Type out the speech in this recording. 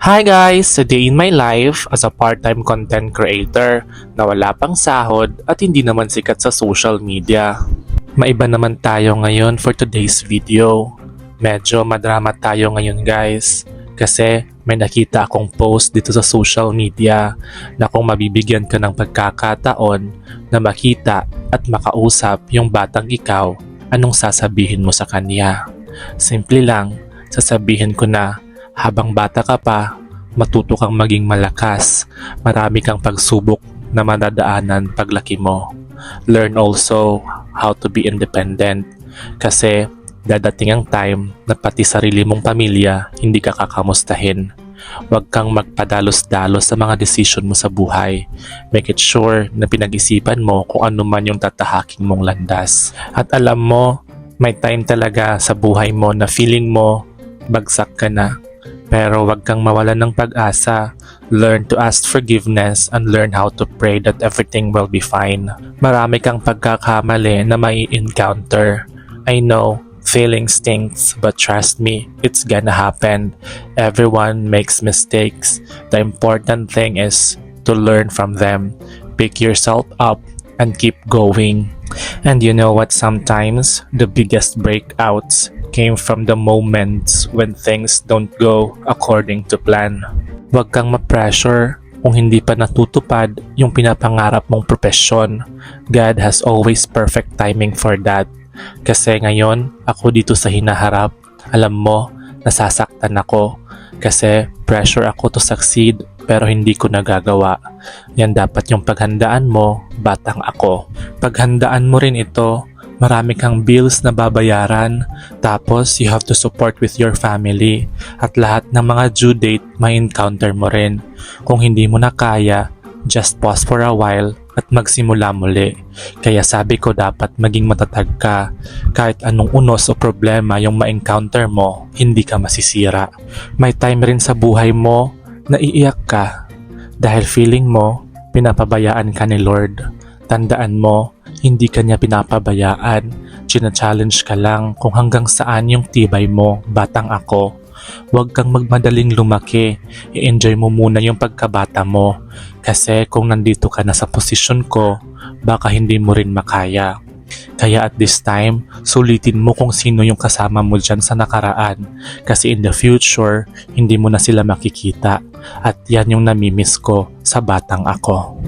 Hi guys! Today in my life as a part-time content creator na wala pang sahod at hindi naman sikat sa social media. Maiba naman tayo ngayon for today's video. Medyo madrama tayo ngayon guys kasi may nakita akong post dito sa social media na kung mabibigyan ka ng pagkakataon na makita at makausap yung batang ikaw, anong sasabihin mo sa kanya? Simple lang, sasabihin ko na habang bata ka pa, matuto kang maging malakas. Marami kang pagsubok na madadaanan paglaki mo. Learn also how to be independent. Kasi dadating ang time na pati sarili mong pamilya hindi ka kakamustahin. Huwag kang magpadalos-dalos sa mga desisyon mo sa buhay. Make it sure na pinag-isipan mo kung ano man yung tatahaking mong landas. At alam mo, may time talaga sa buhay mo na feeling mo bagsak ka na. Pero wag kang mawalan ng pag-asa. Learn to ask forgiveness and learn how to pray that everything will be fine. Marami kang pagkakamali na may encounter. I know, feeling stinks, but trust me, it's gonna happen. Everyone makes mistakes. The important thing is to learn from them. Pick yourself up and keep going. And you know what, sometimes the biggest breakouts came from the moments when things don't go according to plan. Huwag kang ma-pressure kung hindi pa natutupad yung pinapangarap mong propesyon. God has always perfect timing for that. Kasi ngayon, ako dito sa hinaharap, alam mo, nasasaktan ako. Kasi pressure ako to succeed pero hindi ko nagagawa. Yan dapat yung paghandaan mo, batang ako. Paghandaan mo rin ito. Marami kang bills na babayaran, tapos you have to support with your family at lahat ng mga due date may encounter mo rin. Kung hindi mo na kaya, just pause for a while at magsimula muli. Kaya sabi ko dapat maging matatag ka. Kahit anong unos o problema yung ma-encounter mo, hindi ka masisira. May time rin sa buhay mo na iiyak ka dahil feeling mo pinapabayaan ka ni Lord. Tandaan mo, hindi ka niya pinapabayaan. China-challenge ka lang kung hanggang saan yung tibay mo, batang ako. Huwag kang magmadaling lumaki. I-enjoy mo muna yung pagkabata mo. Kasi kung nandito ka na sa posisyon ko, baka hindi mo rin makaya. Kaya at this time, sulitin mo kung sino yung kasama mo dyan sa nakaraan. Kasi in the future, hindi mo na sila makikita. At yan yung namimiss ko sa batang ako.